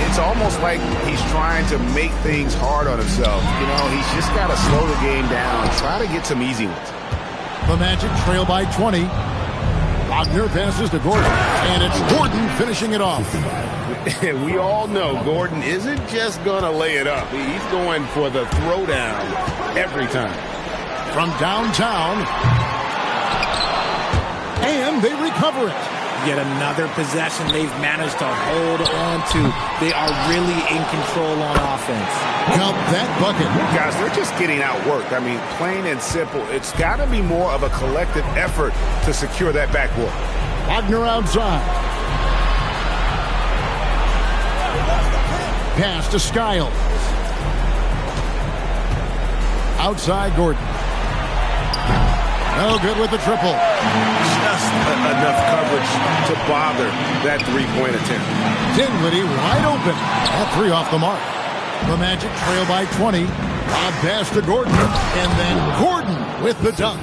It's almost like he's trying to make things hard on himself. You know, he's just got to slow the game down. Try to get some easy ones. The Magic trail by 20. Wagner passes to Gordon. And it's Gordon finishing it off. We all know Gordon isn't just going to lay it up. He's going for the throwdown every time. From downtown. And they recover it. Yet another possession they've managed to hold on to. They are really in control on offense. Count that bucket. Guys, they're just getting outworked. I mean, plain and simple. It's got to be more of a collective effort to secure that backboard. Wagner outside. Pass to Skiles. Outside Gordon. No good with the triple. Just enough coverage to bother that three-point attempt. Dinwiddie wide open. That 3 off the mark. The Magic trail by 20. Lob pass to Gordon. And then Gordon with the dunk.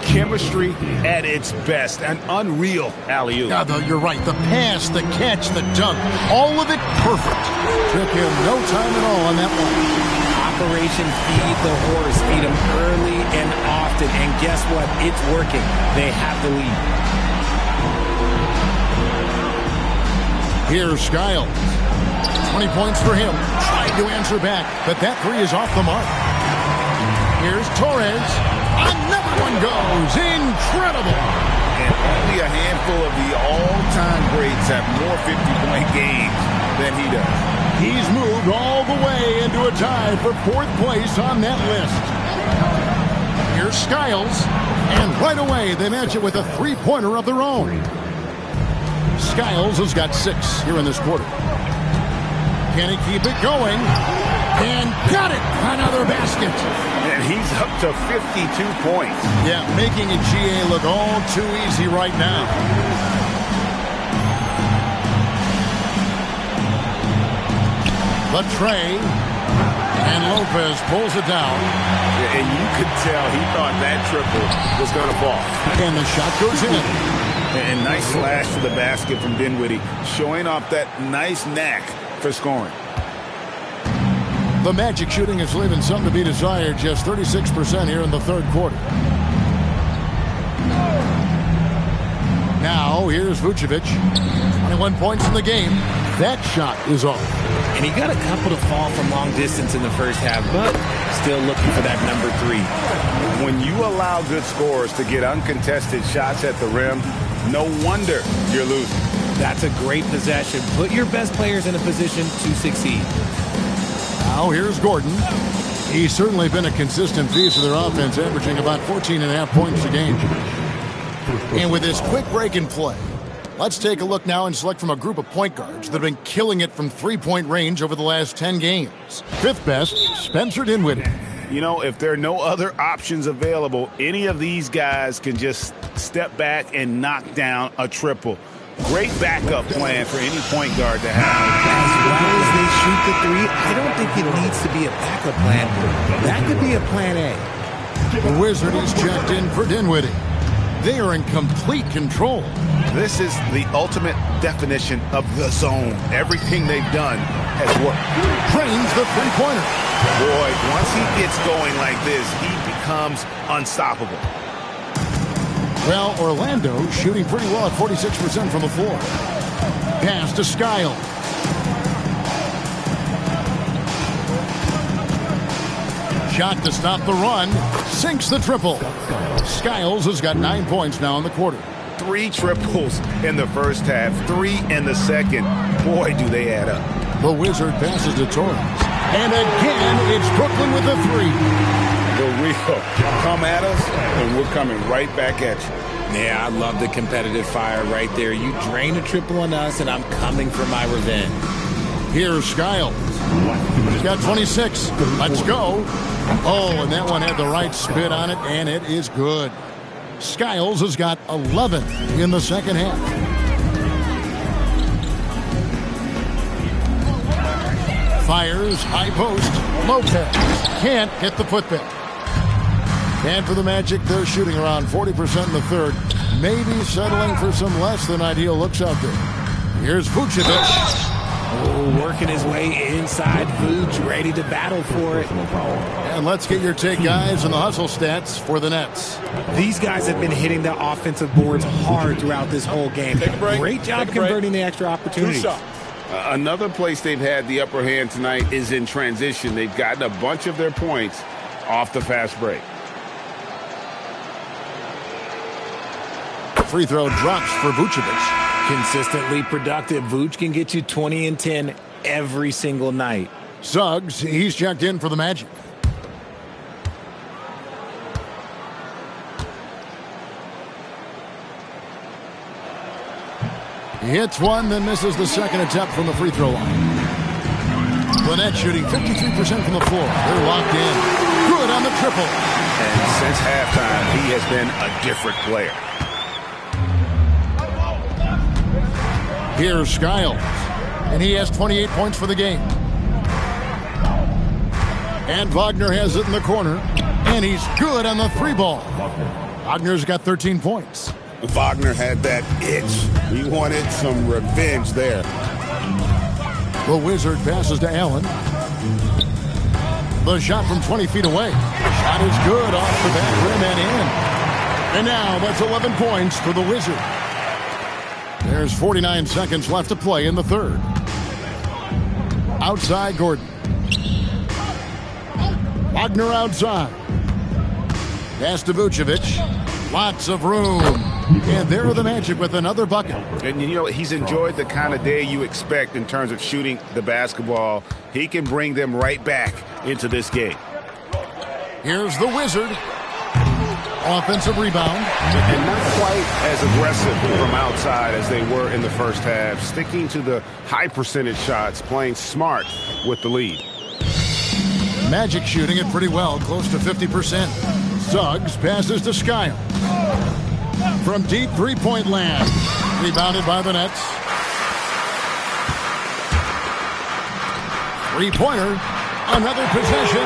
Chemistry at its best. An unreal alley-oop. Yeah, though, you're right. The pass, the catch, the dunk. All of it perfect. Took him no time at all on that one. Operation Feed the Horse. Feed him early and often. And guess what? It's working. They have the lead. Here's Skiles. 20 points for him. Tried to answer back, but that 3 is off the mark. Here's Torres. Another one goes. Incredible. And only a handful of the all-time greats have more 50-point games than he does. He's moved all the way into a tie for 4th place on that list. Here's Skiles. And right away, they match it with a 3-pointer of their own. Skiles has got 6 here in this quarter. Can he keep it going? And got it! Another basket. And he's up to 52 points. Yeah, making a GA look all too easy right now. The tray. And Lopez pulls it down. And you could tell he thought that triple was going to fall. And the shot goes in. And nice slash to the basket from Dinwiddie, showing off that nice knack for scoring. The Magic shooting is leaving something to be desired, just 36% here in the third quarter. Now, here's Vucevic. 21 points in the game. That shot is off. And he got a couple to fall from long distance in the first half, but still looking for that number 3. When you allow good scorers to get uncontested shots at the rim, no wonder you're losing. That's a great possession. Put your best players in a position to succeed. Now here's Gordon. He's certainly been a consistent piece of their offense, averaging about 14.5 points a game. And with this quick break in play, Let's take a look now and select from a group of point guards that have been killing it from three-point range over the last 10 games. Fifth best, Spencer Dinwiddie. You know, if there are no other options available, any of these guys can just step back and knock down a triple. Great backup plan for any point guard to have. As well as they shoot the three, I don't think it needs to be a backup plan. That could be a plan A. The Wizard is checked in for Dinwiddie. They are in complete control. This is the ultimate definition of the zone. Everything they've done has worked. Drains the three-pointer. Boy, once he gets going like this, he becomes unstoppable. Well, Orlando shooting pretty well at 46% from the floor. Pass to Skiles. Shot to stop the run. Sinks the triple. Skiles has got 9 points now in the quarter. 3 triples in the first half, 3 in the second. Boy, do they add up. The Wizard passes to Torres. And again, it's Brooklyn with a 3. The real come at us, and we're coming right back at you. Yeah, I love the competitive fire right there. You drain a triple on us, and I'm coming for my revenge. Here's Skiles. He's got 26. Let's go. Oh, and that one had the right spin on it, and it is good. Skiles has got 11 in the second half. Fires, high post, Lopez. Can't get the putback. And for the Magic, they're shooting around 40% in the third. Maybe settling for some less than ideal looks out there. Here's Vucevic. Oh, working his way inside. Vooch ready to battle for it. And let's get your take, guys, on the hustle stats for the Nets. These guys have been hitting the offensive boards hard throughout this whole game. Great job converting the extra opportunities. Another place they've had the upper hand tonight is in transition. They've gotten a bunch of their points off the fast break. Free throw drops for Vucevic. Consistently productive. Vooch can get you 20 and 10 every single night. Suggs, he's checked in for the Magic. He hits one, then misses the second attempt from the free throw line. The Nets shooting 53% from the floor. They're locked in. Good on the triple. And since halftime, he has been a different player. Here's Skiles, and he has 28 points for the game. And Wagner has it in the corner, and he's good on the 3-ball. Wagner's got 13 points. Wagner had that itch. He wanted some revenge there. The Wizard passes to Allen. The shot from 20 feet away. Shot is good off the back rim and in. And now that's 11 points for the Wizard. There's 49 seconds left to play in the third. Outside Gordon. Wagner outside. Pass to Vucevic. Lots of room. And there are the Magic with another bucket. And, you know, he's enjoyed the kind of day you expect in terms of shooting the basketball. He can bring them right back into this game. Here's the Wizard. Offensive rebound. And not quite as aggressive from outside as they were in the first half. Sticking to the high percentage shots, playing smart with the lead. Magic shooting it pretty well, close to 50%. Suggs passes to Skiles. From deep three-point land. Rebounded by the Nets. Three-pointer. Another possession.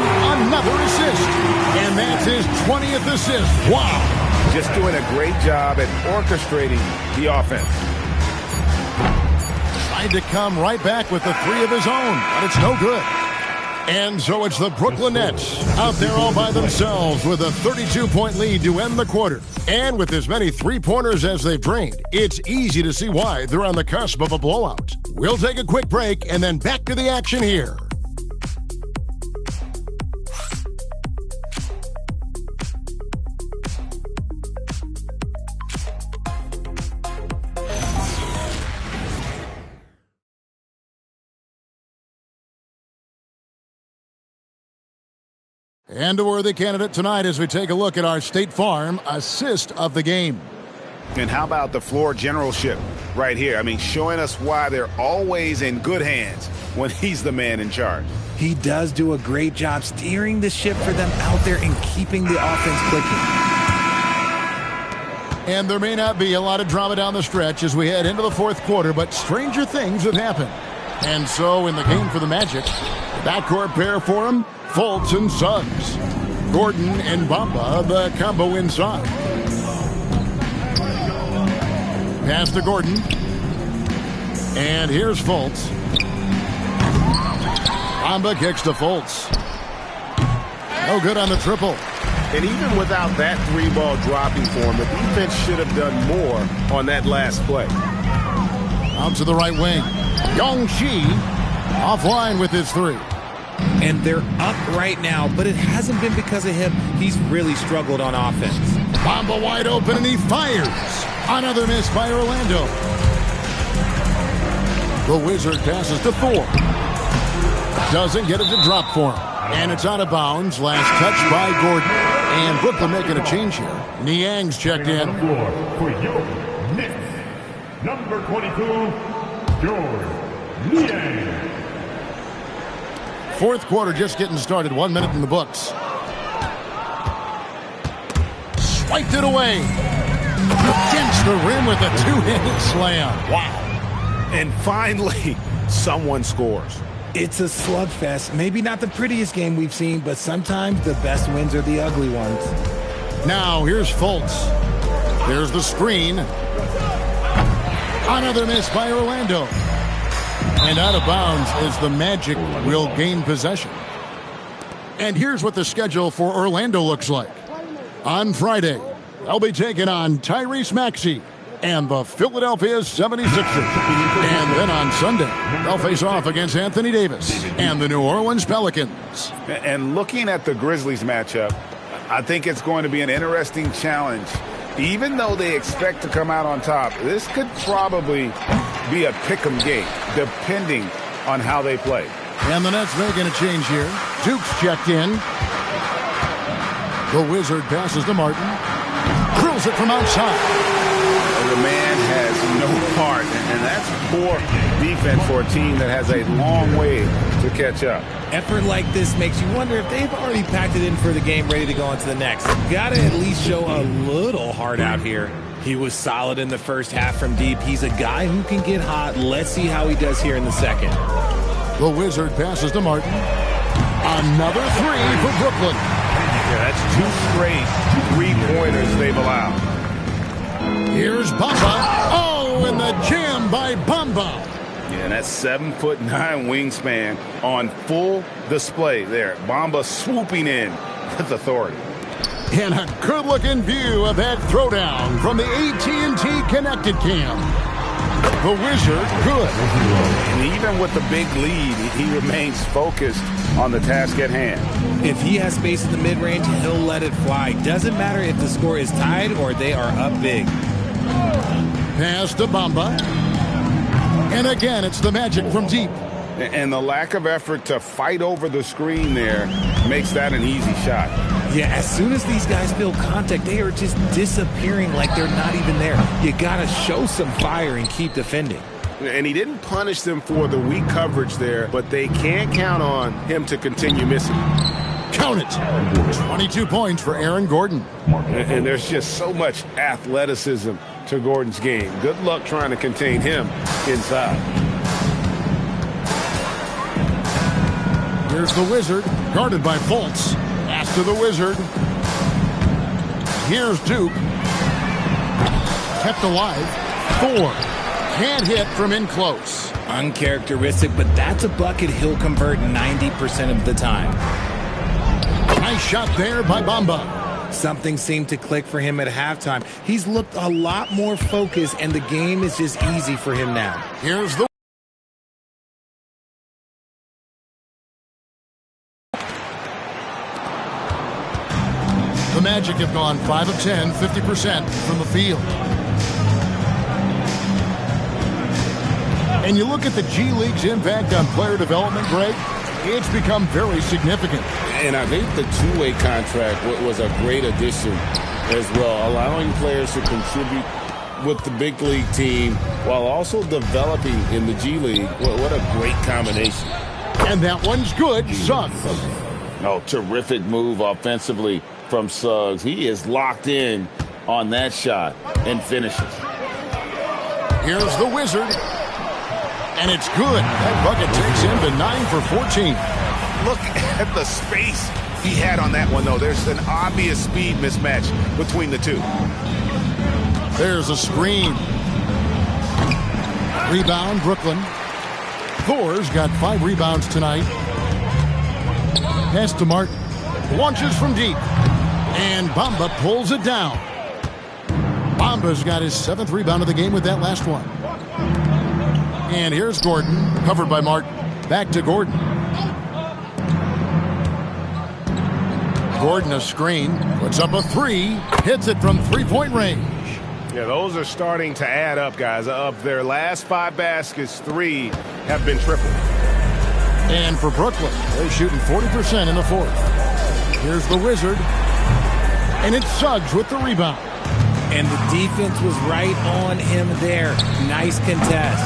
Another assist. And that's his 20th assist. Wow. Just doing a great job at orchestrating the offense. Tried to come right back with the 3 of his own, but it's no good. And so it's the Brooklyn Nets out there all by themselves with a 32-point lead to end the quarter. And with as many three-pointers as they've drained, it's easy to see why they're on the cusp of a blowout. We'll take a quick break and then back to the action here. And a worthy candidate tonight as we take a look at our State Farm assist of the game. And how about the floor generalship right here? I mean, showing us why they're always in good hands when he's the man in charge. He does do a great job steering the ship for them out there and keeping the offense clicking. And there may not be a lot of drama down the stretch as we head into the fourth quarter, but stranger things have happened. And so in the game for the Magic, the backcourt pair for him, Fultz and Suggs. Gordon and Bamba, the combo inside. Pass to Gordon. And here's Fultz. Bamba kicks to Fultz. No good on the triple. And even without that three-ball dropping for him, the defense should have done more on that last play. Out to the right wing. Yongshi offline with his three. And they're up right now, but it hasn't been because of him. He's really struggled on offense. Bamba wide open, and he fires. Another miss by Orlando. The Wizard passes to Thor. Doesn't get it to drop for him. And it's out of bounds. Last touch by Gordon. And Brooklyn making a change here. Niang's checked in. For your Knicks, number 22, George Niang. Fourth quarter just getting started. 1 minute in the books. Swiped it away. Against the rim with a two-handed slam. Wow. And finally, someone scores. It's a slugfest. Maybe not the prettiest game we've seen, but sometimes the best wins are the ugly ones. Now here's Fultz. There's the screen. Another miss by Orlando. And out of bounds as the Magic will gain possession. And here's what the schedule for Orlando looks like. On Friday, they'll be taking on Tyrese Maxey and the Philadelphia 76ers. And then on Sunday, they'll face off against Anthony Davis and the New Orleans Pelicans. And looking at the Grizzlies matchup, I think it's going to be an interesting challenge. Even though they expect to come out on top, this could probably be a pick-em game, depending on how they play. And the Nets making a change here. Duke's checked in. The Wizard passes to Martin. Drills it from outside. The man has no heart, and that's poor defense for a team that has a long way to catch up. Effort like this makes you wonder if they've already packed it in for the game, ready to go on to the next. Gotta at least show a little heart out here. He was solid in the first half from deep. He's a guy who can get hot. Let's see how he does here in the second. The Wizard passes to Martin. Another three for Brooklyn. Yeah, that's two straight three-pointers they've allowed. Here's Bamba. Oh, and the jam by Bamba. Yeah, that's 7'9" wingspan on full display there. Bamba swooping in with authority. And a good-looking view of that throwdown from the AT&T Connected Cam. The Wizard good. And even with the big lead, he remains focused on the task at hand. If he has space in the mid-range, he'll let it fly. Doesn't matter if the score is tied or they are up big. Pass to Bamba. And again, it's the Magic from deep. And the lack of effort to fight over the screen there makes that an easy shot. Yeah, as soon as these guys feel contact, they are just disappearing like they're not even there. You got to show some fire and keep defending. And he didn't punish them for the weak coverage there, but they can't count on him to continue missing. Count it. 22 points for Aaron Gordon. And there's just so much athleticism to Gordon's game. Good luck trying to contain him inside. Here's the Wizard, guarded by Fultz. Pass to the Wizard. Here's Duke. Kept alive. 4. Can't hit from in close. Uncharacteristic, but that's a bucket he'll convert 90% of the time. Nice shot there by Bamba. Something seemed to click for him at halftime. He's looked a lot more focused, and the game is just easy for him now. Here's the Magic have gone 5 of 10, 50% from the field. And you look at the G League's impact on player development, Greg, it's become very significant. And I think the two-way contract was a great addition as well, allowing players to contribute with the big league team while also developing in the G League. What a great combination. And that one's good. Suggs. Oh, terrific move offensively from Suggs. He is locked in on that shot and finishes. Here's the Wizard. And it's good. That bucket takes him to 9 for 14. Look at the space he had on that one, though. There's an obvious speed mismatch between the two. There's a screen. Rebound, Brooklyn. Thor's got 5 rebounds tonight. Pass to Martin. Launches from deep. And Bamba pulls it down. Bamba's got his 7th rebound of the game with that last one. And here's Gordon, covered by Martin. Back to Gordon. Gordon a screen, puts up a 3, hits it from 3-point range. Yeah, those are starting to add up, guys. Of their last 5 baskets, 3 have been triple. And for Brooklyn, they're shooting 40% in the 4th. Here's the Wizard. And it's Suggs with the rebound. And the defense was right on him there. Nice contest.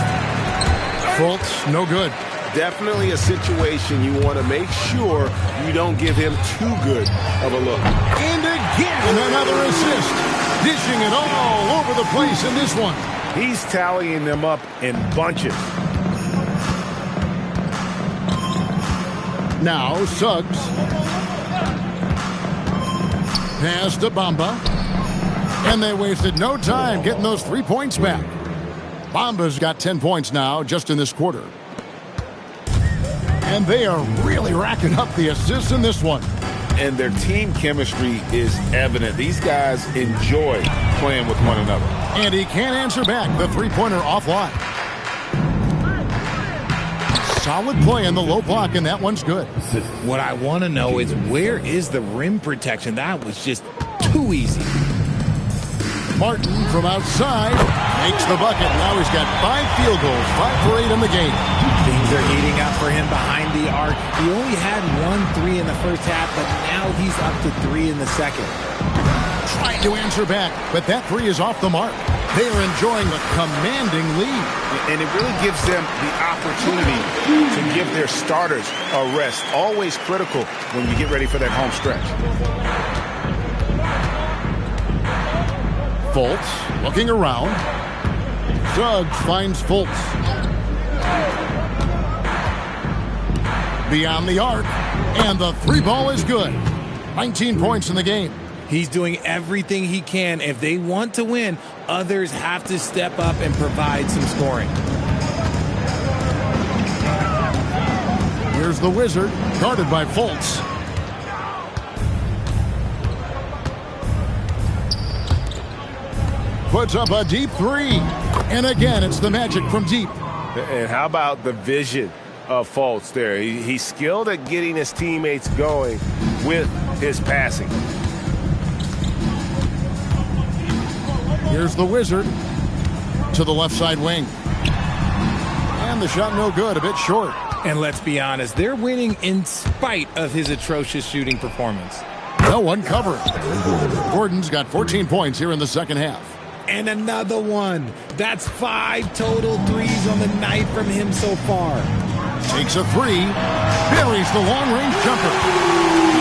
Fultz, no good. Definitely a situation you want to make sure you don't give him too good of a look. And again, another assist. Dishing it all over the place in this one. He's tallying them up in bunches. Now Suggs. Pass to Bamba. And they wasted no time getting those 3 points back. Bamba's got 10 points now just in this quarter. And they are really racking up the assists in this one. And their team chemistry is evident. These guys enjoy playing with one another. And he can't answer back. The three-pointer offline. Solid play in the low block, and that one's good. What I want to know is where is the rim protection? That was just too easy. Martin from outside makes the bucket. Now he's got 5 field goals, 5 for 8 in the game. Things are heating up for him behind the arc. He only had 1 3 in the first half, but now he's up to 3 in the second. Trying to answer back, but that 3 is off the mark. They are enjoying a commanding lead. And it really gives them the opportunity to give their starters a rest. Always critical when you get ready for that home stretch. Fultz looking around. Suggs finds Fultz. Beyond the arc. And the 3 ball is good. 19 points in the game. He's doing everything he can. If they want to win, others have to step up and provide some scoring. Here's the Wizard, guarded by Fultz. Puts up a deep 3. And again, it's the Magic from deep. And how about the vision of Fultz there? He's skilled at getting his teammates going with his passing. Here's the Wizard to the left side wing. And the shot no good, a bit short. And let's be honest, they're winning in spite of his atrocious shooting performance. No one covering. Gordon's got 14 points here in the second half. And another one. That's 5 total threes on the night from him so far. Takes a 3. Buries the long-range jumper.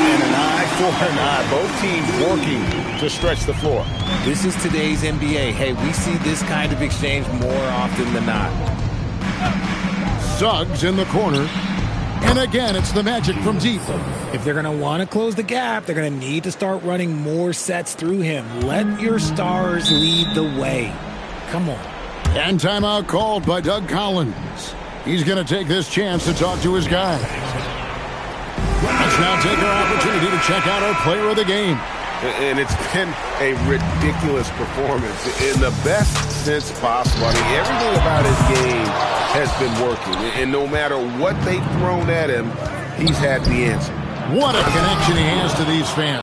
And an eye for an eye. Both teams working to stretch the floor. This is today's NBA. Hey, we see this kind of exchange more often than not. Suggs in the corner. And again, it's the Magic from deep. If they're going to want to close the gap, they're going to need to start running more sets through him. Let your stars lead the way. Come on. And timeout called by Doug Collins. He's going to take this chance to talk to his guys. Let's now take our opportunity to check out our player of the game. And it's been a ridiculous performance in the best sense possible. I mean, everything about his game has been working. And no matter what they've thrown at him, he's had the answer. What a connection he has to these fans.